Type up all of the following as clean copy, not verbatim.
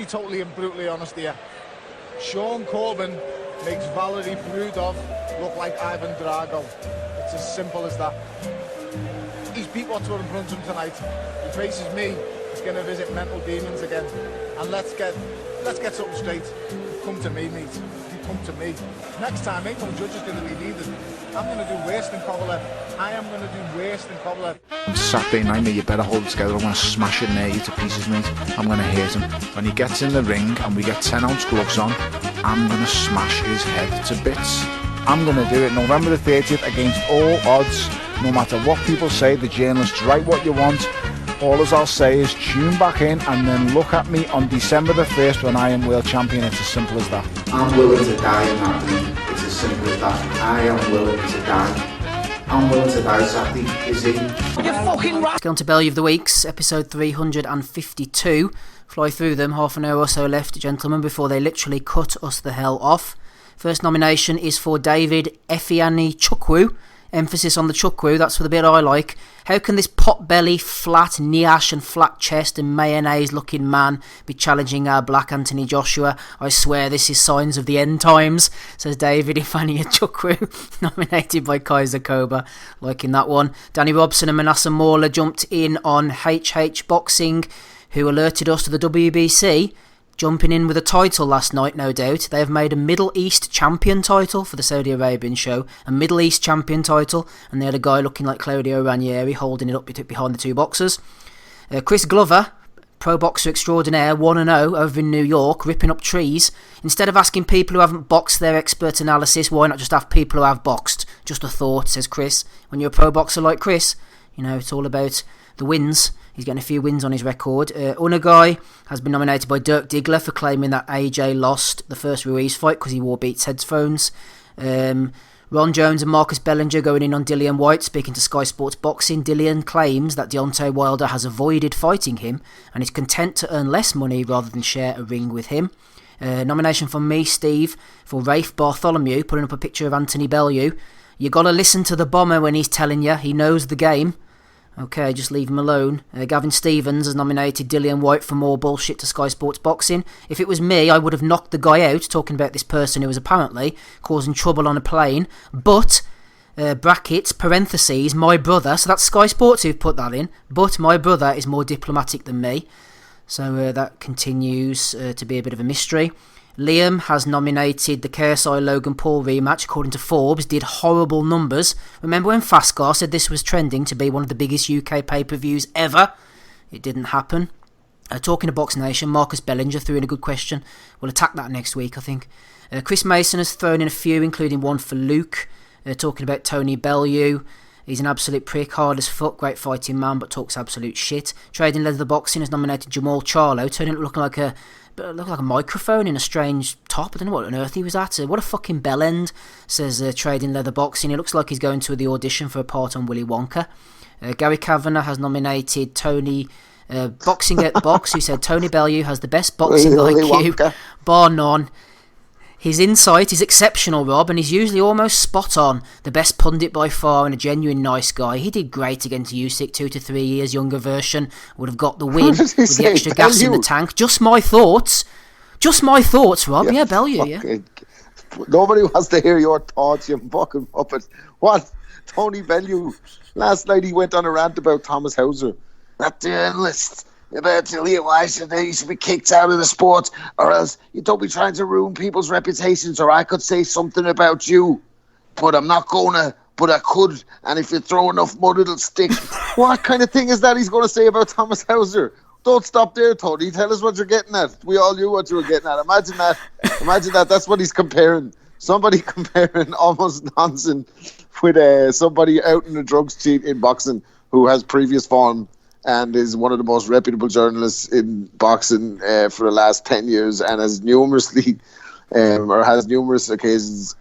totally and brutally honest here. Sean Corbin makes Valery Brudov look like Ivan Drago. It's as simple as that. He's beat what's in front of him tonight. He faces me. He's going to visit mental demons again. And let's get something straight. Come to me, mate. You come to me. Next time, ain't no judges going to be needed. I'm going to do worse than Kovalev. I am going to do worse than Kovalev. On Saturday night, mate, you better hold it together. I'm going to smash it near you to pieces, mate. I'm going to hit him. When he gets in the ring and we get 10-ounce gloves on, I'm going to smash his head to bits. I'm going to do it November the 30th against all odds. No matter what people say, the journalists write what you want. All as I'll say is tune back in and then look at me on December the 1st when I am world champion. It's as simple as that. I'm willing to die in that ring. It's as simple as that. I am willing to die. I'm willing to die, Saturday. Is he? You fucking rat! Going to Bellew of the Weeks, episode 352. Fly through them, half an hour or so left, gentlemen, before they literally cut us the hell off. First nomination is for David Effiani Chukwu. Emphasis on the Chukwu, that's for the bit I like. How can this pot-belly, flat niash and flat chest and mayonnaise-looking man be challenging our black Anthony Joshua? I swear this is signs of the end times, says David Effiani Chukwu, nominated by Kaiser Koba. Liking that one. Danny Robson and Manasseh Mauler jumped in on HH Boxing, who alerted us to the WBC jumping in with a title last night, no doubt. They have made a Middle East champion title for the Saudi Arabian show, a Middle East champion title, and they had a guy looking like Claudio Ranieri holding it up behind the two boxers. Chris Glover, pro boxer extraordinaire, 1-0 over in New York, ripping up trees. Instead of asking people who haven't boxed their expert analysis, why not just have people who have boxed? Just a thought, says Chris. When you're a pro boxer like Chris, you know, it's all about the wins. He's getting a few wins on his record. Unagai has been nominated by Dirk Diggler for claiming that AJ lost the first Ruiz fight because he wore Beats headphones. Ron Jones and Marcus Bellinger going in on Dillian White. Speaking to Sky Sports Boxing, Dillian claims that Deontay Wilder has avoided fighting him and is content to earn less money rather than share a ring with him. Nomination from me, Steve, for Rafe Bartholomew, putting up a picture of Anthony Bellew. You gotta listen to the bomber when he's telling you. He knows the game. Okay, just leave him alone. Gavin Stevens has nominated Dillian White for more bullshit to Sky Sports Boxing. If it was me, I would have knocked the guy out, talking about this person who was apparently causing trouble on a plane. But, brackets, parentheses, my brother, so that's Sky Sports who've put that in, but my brother is more diplomatic than me. So that continues to be a bit of a mystery. Liam has nominated the KSI Logan Paul rematch, according to Forbes, did horrible numbers. Remember when Fastcar said this was trending to be one of the biggest UK pay-per-views ever? It didn't happen. Talking to Box Nation, Marcus Bellinger threw in a good question. We'll attack that next week, I think. Chris Mason has thrown in a few, including one for Luke, talking about Tony Bellew. He's an absolute prick, hard as fuck, great fighting man, but talks absolute shit. Trading Leather Boxing has nominated Jamal Charlo, turning it looking like a microphone in a strange top. I don't know what on earth he was at. What a fucking bell end, says Trading Leather Boxing. It looks like he's going to the audition for a part on Willy Wonka. Gary Kavanagh has nominated Tony Boxing Out the Box, who said Tony Bellew has the best boxing IQ, bar none. His insight is exceptional, Rob, and he's usually almost spot on. The best pundit by far and a genuine nice guy. He did great against Usyk, 2 to 3 years younger version. Would have got the win with the extra gas in the tank. Just my thoughts. Just my thoughts, Rob. Yeah, Bellew, yeah. Nobody wants to hear your thoughts, you fucking puppet. What? Tony Bellew. Last night he went on a rant about Thomas Hauser. That journalist about Elliot Weiss and he should be kicked out of the sport, or else you don't be trying to ruin people's reputations, or I could say something about you, but I'm not gonna, but I could, and if you throw enough mud it'll stick. What kind of thing is that he's going to say about Thomas Hauser? Don't stop there, Tony. Tell us what you're getting at. We all knew what you were getting at. Imagine that. That's what he's comparing. Somebody comparing almost nonsense with somebody out in the drugs cheat in boxing who has previous form and is one of the most reputable journalists in boxing for the last 10 years and has numerous occasions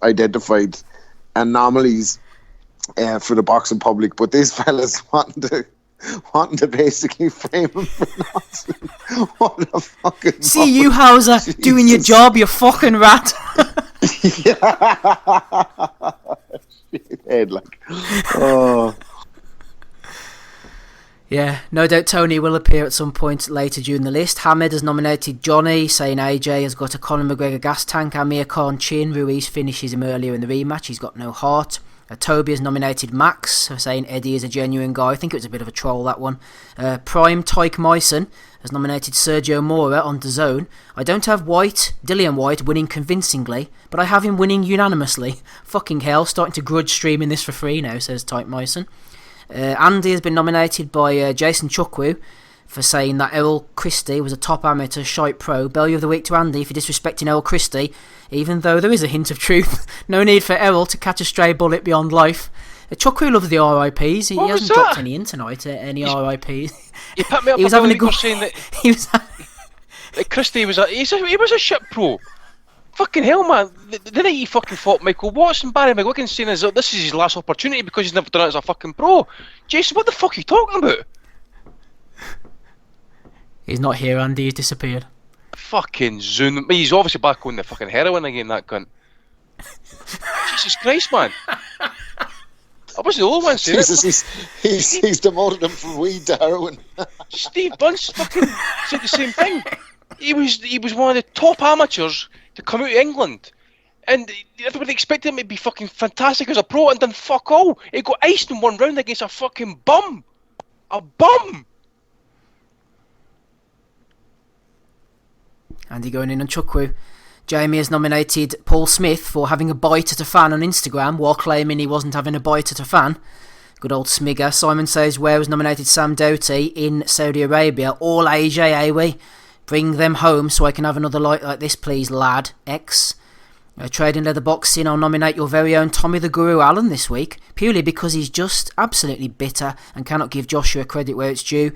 identified anomalies for the boxing public. But these fellas wanting to basically frame him for nonsense. What a fucking... See you, Hauser, doing your job, you fucking rat. Head, like... Oh... Yeah, no doubt Tony will appear at some point later during the list. Hamed has nominated Johnny, saying AJ has got a Conor McGregor gas tank. Amir Khan chin. Ruiz finishes him earlier in the rematch. He's got no heart. Toby has nominated Max, saying Eddie is a genuine guy. I think it was a bit of a troll, that one. Prime Tyke Myson has nominated Sergio Mora on DAZN. I don't have Dillian White winning convincingly, but I have him winning unanimously. Fucking hell, starting to grudge streaming this for free now, says Tyke Myson. Andy has been nominated by Jason Chukwu for saying that Errol Christie was a top amateur shite pro. Bellew of the week to Andy for disrespecting Errol Christie, even though there is a hint of truth. No need for Errol to catch a stray bullet beyond life. Chukwu loves the RIPs. He hasn't dropped any in tonight, any RIPs. You put me up he was having a good saying that that Christie was he was a shit pro. Fucking hell, man. The night he fucking fought Michael Watson, Barry McGuigan saying this is his last opportunity because he's never done it as a fucking pro. Jason, what the fuck are you talking about? He's not here, Andy. He's disappeared. Fucking Zoom. He's obviously back on the fucking heroin again, that cunt. Jesus Christ, man. I was the old one saying Jesus, he's demoted him from weed to heroin. Steve Bunce fucking said the same thing. He was one of the top amateurs to come out of England, and everybody expected him to be fucking fantastic as a pro, and then fuck all. He got iced in one round against a fucking bum. A bum. Andy going in on Chukwu. Jamie has nominated Paul Smith for having a bite at a fan on Instagram while claiming he wasn't having a bite at a fan. Good old Smigger. Simon Says Where has nominated Sam Doughty in Saudi Arabia. All AJ, eh we? Bring them home so I can have another light like this, please, lad. X. Trading Leather Boxing, I'll nominate your very own Tommy the Guru Allen this week, purely because he's just absolutely bitter and cannot give Joshua credit where it's due.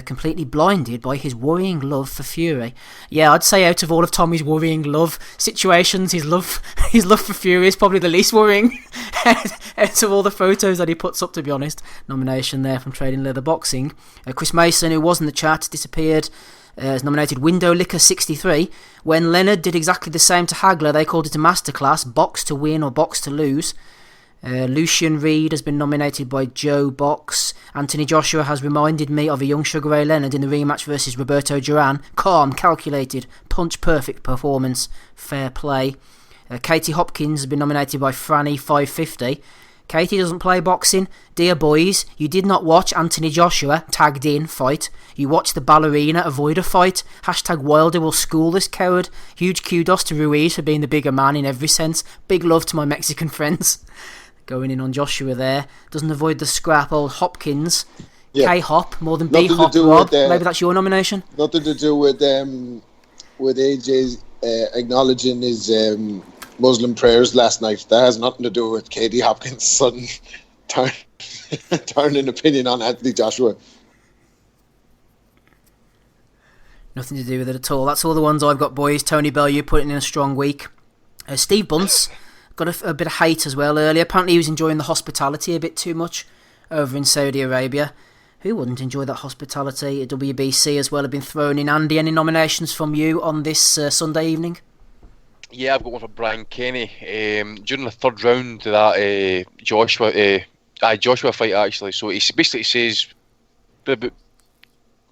Completely blinded by his worrying love for Fury. Yeah, I'd say out of all of Tommy's worrying love situations, his love for Fury is probably the least worrying out of all the photos that he puts up, to be honest. Nomination there from Trading Leather Boxing. Chris Mason, who was in the chat, disappeared. Has nominated Window Licker 63. When Leonard did exactly the same to Hagler, they called it a masterclass, box to win or box to lose. Lucian Reed has been nominated by Joe Box. Anthony Joshua has reminded me of a young Sugar Ray Leonard in the rematch versus Roberto Duran. Calm, calculated, punch perfect performance, fair play. Katie Hopkins has been nominated by Franny 550. Katie doesn't play boxing. Dear boys, you did not watch Anthony Joshua, tagged in, fight. You watched the ballerina avoid a fight. Hashtag Wilder will school this coward. Huge kudos to Ruiz for being the bigger man in every sense. Big love to my Mexican friends. Going in on Joshua there. Doesn't avoid the scrap. Old Hopkins. Yeah. K-Hop, more than B-Hop, Rob. Maybe that's your nomination? Nothing to do with AJ acknowledging his Muslim prayers last night. That has nothing to do with Katie Hopkins' sudden turn in opinion on Anthony Joshua. Nothing to do with it at all. That's all the ones I've got, boys. Tony Bellew putting in a strong week. Steve Bunce got a bit of hate as well earlier. Apparently he was enjoying the hospitality a bit too much over in Saudi Arabia. Who wouldn't enjoy that hospitality? WBC as well have been thrown in. Andy, any nominations from you on this Sunday evening? Yeah, I've got one for Brian Kenny. During the third round to that Joshua fight, actually. So he basically says,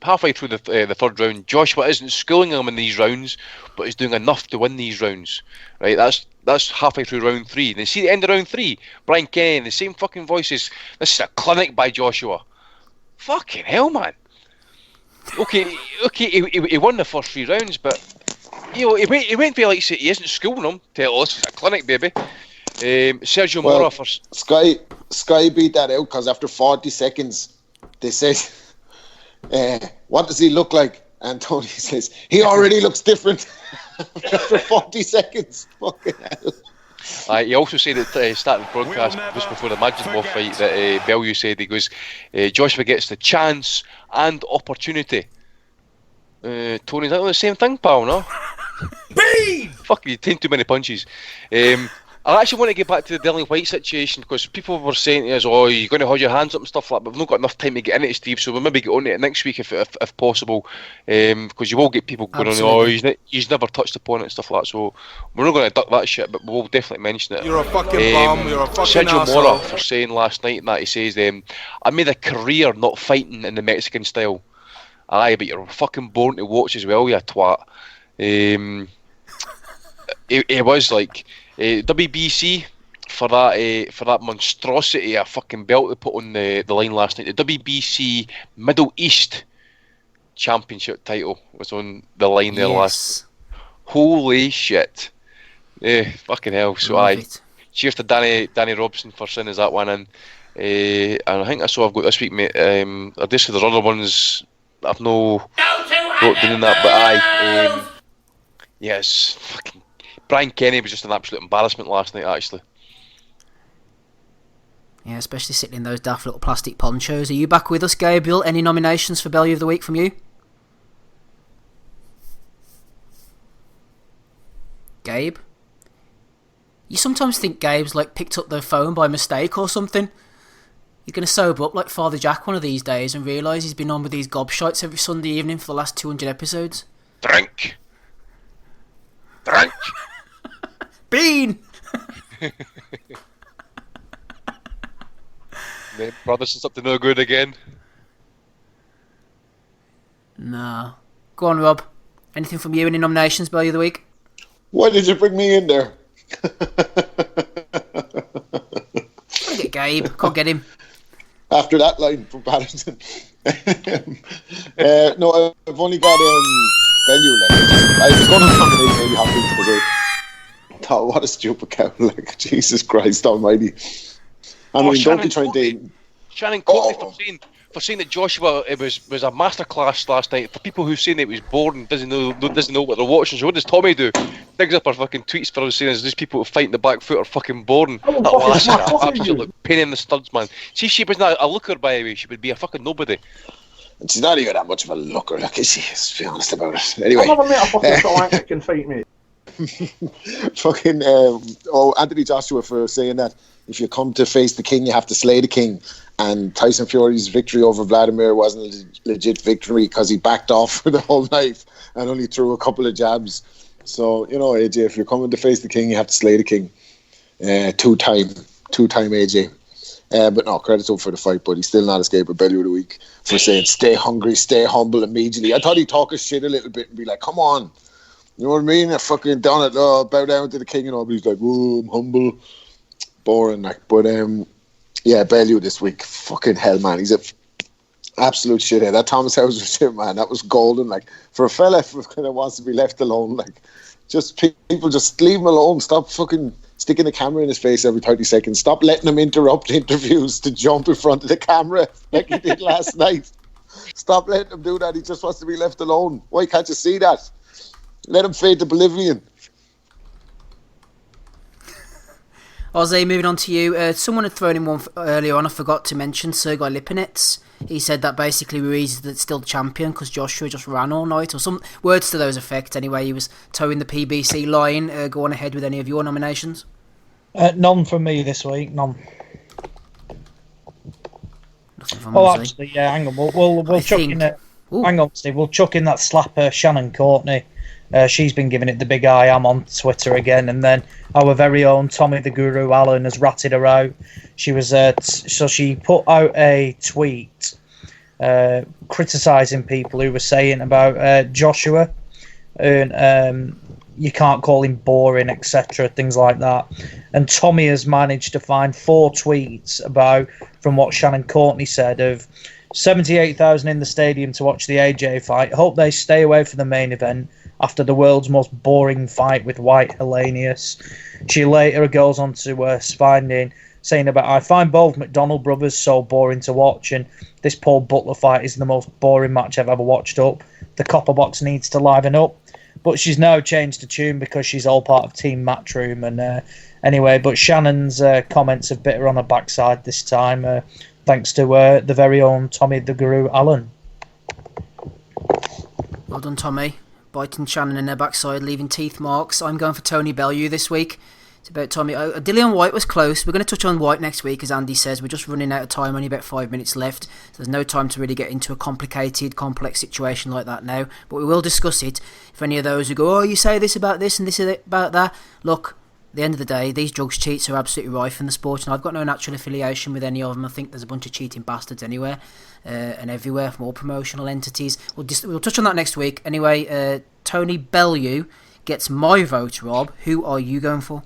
halfway through the third round, Joshua isn't schooling him in these rounds, but he's doing enough to win these rounds. Right? That's halfway through round 3. Then see the end of round 3, Brian Kenny in the same fucking voices. This is a clinic by Joshua. Fucking hell, man. Okay, he won the first 3 rounds, but you know, he went for like he isn't schooling him. Tell us, it's a clinic, baby. Sergio Mora for Sky beat that out because after 40 seconds, they said, "What does he look like?" And Tony says, "He already looks different." After 40 seconds, fucking hell. He also said at the start of the broadcast just before the Magic Ball fight that Bellew said, he goes, Joshua gets the chance and opportunity. Tony's like, the same thing, pal, no? Fuck, you taking too many punches. I actually want to get back to the Dylan White situation because people were saying to us, "Oh, you're going to hold your hands up and stuff like that." But we've not got enough time to get into it, Steve. So we'll maybe get on it next week if possible, because you will get people going on, "Oh, he's never touched upon it and stuff like that." So we're not going to duck that shit, but we'll definitely mention it. You're a fucking bum. You're a fucking Sergio asshole. Mora for saying last night that he says, "I made a career not fighting in the Mexican style." Aye, but you're fucking born to watch as well, you twat. It was like WBC for that monstrosity a fucking belt they put on the line last night. The WBC Middle East Championship title was on the line there last. Holy shit! Fucking hell! So cheers to Danny Robson for sending us that one in. And I think that's all I've got this week, mate. I did say there's other ones I've no got doing that, but yes, fucking Brian Kenny was just an absolute embarrassment last night, actually. Yeah, especially sitting in those daft little plastic ponchos. Are you back with us, Gabriel? Any nominations for Bellew of the Week from you? Gabe? You sometimes think Gabe's like picked up their phone by mistake or something. You're going to sober up like Father Jack one of these days and realise he's been on with these gobshites every Sunday evening for the last 200 episodes. Drink! Bean! Brother, since up to no good again. Nah. Go on, Rob. Anything from you? Any nominations, Bellew of the Week? Why did you bring me in there? Gotta get Gabe. Can't get him. After that line from Paddington. No, I've only got Bellew. I was going to nominate Amy Hopkins because I thought, what a stupid cow. Like, Jesus Christ almighty. I mean, don't be trying to... Shannon Courtney for saying that Joshua was a masterclass last night. For people who saying that it was boring, doesn't know what they're watching. So what does Tommy do? Digs up her fucking tweets for us saying these people who fight in the back foot are fucking boring. That lass is an absolute pain in the studs, man. See, she was not a looker, by the way. She would be a fucking nobody. And she's not even that much of a looker, like, is she? Let's be honest about it. Anyway. I've never met a fucking shot that can fight me. Fucking Anthony Joshua for saying that if you come to face the king, you have to slay the king. And Tyson Fury's victory over Vladimir wasn't a legit victory because he backed off for the whole night and only threw a couple of jabs. So, you know, AJ, if you're coming to face the king, you have to slay the king. Two-time AJ. But no, credit to him for the fight, but he's still not escaping Bellew of the Week for saying stay hungry, stay humble immediately. I thought he'd talk his shit a little bit and be like, come on. You know what I mean? I fucking done it. Oh, bow down to the king and all. But he's like, oh, I'm humble. Boring, like. But, yeah, Bellew this week. Fucking hell, man. He's a absolute shithead. That Thomas Hauser shit, man, that was golden. Like, for a fella who kind of wants to be left alone, like, just people just leave him alone. Stop fucking sticking the camera in his face every 30 seconds. Stop letting him interrupt interviews to jump in front of the camera like he did last night. Stop letting him do that. He just wants to be left alone. Why can't you see that? Let him fade to Bolivian. Ozzy, moving on to you. Someone had thrown in one earlier on. I forgot to mention Sergei Lipinets. He said that basically Ruiz is still champion because Joshua just ran all night, or some words to those effect. Anyway, he was towing the PBC line. Go on ahead with any of your nominations. None from me this week. None. Nothing from Ozzy. Actually, yeah. Hang on. We'll chuck in. Hang on, Steve. We'll chuck in that slapper, Shannon Courtney. She's been giving it the big I am on Twitter again, and then our very own Tommy the Guru Allen has ratted her out. She was so she put out a tweet criticising people who were saying about Joshua and you can't call him boring, etc., things like that. And Tommy has managed to find 4 tweets about from what Shannon Courtney said of 78,000 in the stadium to watch the AJ fight. Hope they stay away from the main event after the world's most boring fight with White Hellenius. She later goes on to saying about, I find both McDonald brothers so boring to watch, and this Paul Butler fight is the most boring match I've ever watched up. The Copper Box needs to liven up. But she's now changed the tune because she's all part of Team Matchroom. And anyway, but Shannon's comments have bit her on her backside this time, thanks to the very own Tommy the Guru Allen. Well done, Tommy. Biting Shannon in her backside, leaving teeth marks. I'm going for Tony Bellew this week. It's about Tommy. Dillian White was close. We're going to touch on White next week, as Andy says. We're just running out of time, only about 5 minutes left. So there's no time to really get into a complex situation like that now. But we will discuss it. If any of those who go, oh, you say this about this and this about that. Look, at the end of the day, these drugs cheats are absolutely rife in the sport, and I've got no natural affiliation with any of them. I think there's a bunch of cheating bastards anywhere and everywhere from all promotional entities. We'll touch on that next week. Anyway, Tony Bellew gets my vote, Rob. Who are you going for?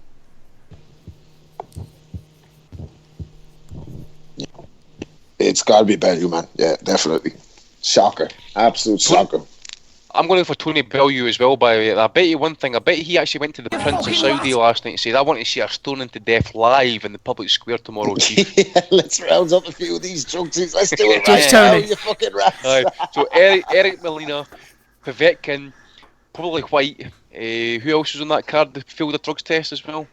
It's got to be Bellew, man. Yeah, definitely. Shocker. Absolute shocker. I'm going for Tony Bellew as well, by the way. I bet you one thing. I bet he actually went to the Prince of Saudi last night and said, I want to see her stoning to death live in the public square tomorrow, Chief. Yeah, let's round up a few of these junkies. Let's do it Just right now, Tony. you fucking rats. So Eric Molina, Povetkin, probably White. Who else was on that card that failed the drugs test as well?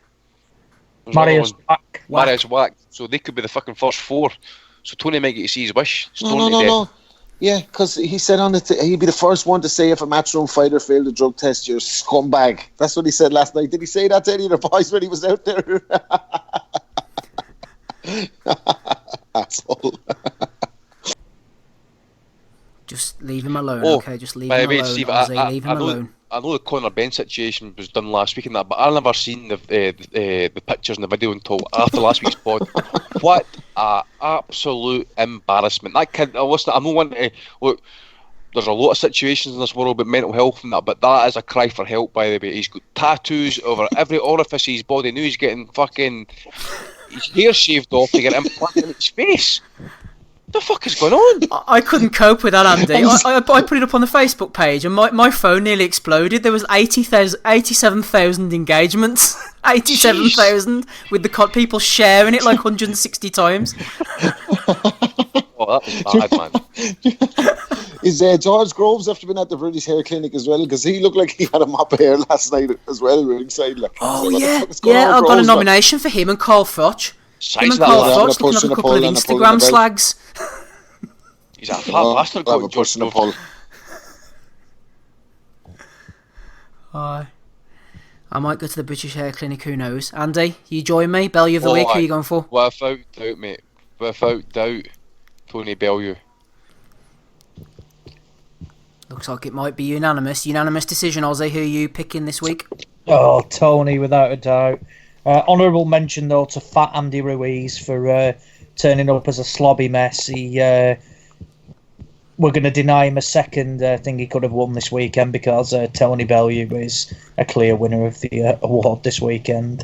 Marius Wack. Marius Wack. So they could be the fucking first four. So Tony might get to see his wish. No. Yeah, because he said on it, he'd be the first one to say if a matchroom fighter failed a drug test, you're a scumbag. That's what he said last night. Did he say that to any of the boys when he was out there? Asshole. Just leave him alone, okay? Just leave him alone, Steve, leave him alone. I know the Conor Ben situation was done last week and that, but I've never seen the pictures and the video until after last week's pod. What a absolute embarrassment! That kid, I'm not wanting to look. There's a lot of situations in this world about mental health and that, but that is a cry for help. By the way, he's got tattoos over every orifice of his body. Now he's getting fucking his hair shaved off to get implanted in his face. What the fuck is going on? I couldn't cope with that, Andy. I put it up on the Facebook page and my phone nearly exploded. There was 87,000 engagements. 87,000 with the people sharing it like 160 times. Oh, that was bad, man. Is George Groves after been at the British Hair Clinic as well? Because he looked like he had a mop of hair last night as well, ringside. Like, oh, so yeah. I got a nomination for him and Carl Froch. Him and Carl Froch looking like a couple of Instagram slags. He's a fat bastard going pushing a pull. I might go to the British Hair Clinic, who knows. Andy, you join me? Bellew of the week, who are you going for? Without doubt, mate. Without doubt, Tony Bellew. Looks like it might be unanimous. Unanimous decision, Ozzy. Who are you picking this week? Oh, Tony, without a doubt. Honourable mention, though, to Fat Andy Ruiz for turning up as a slobby mess. We're going to deny him a second thing he could have won this weekend because Tony Bellew is a clear winner of the award this weekend.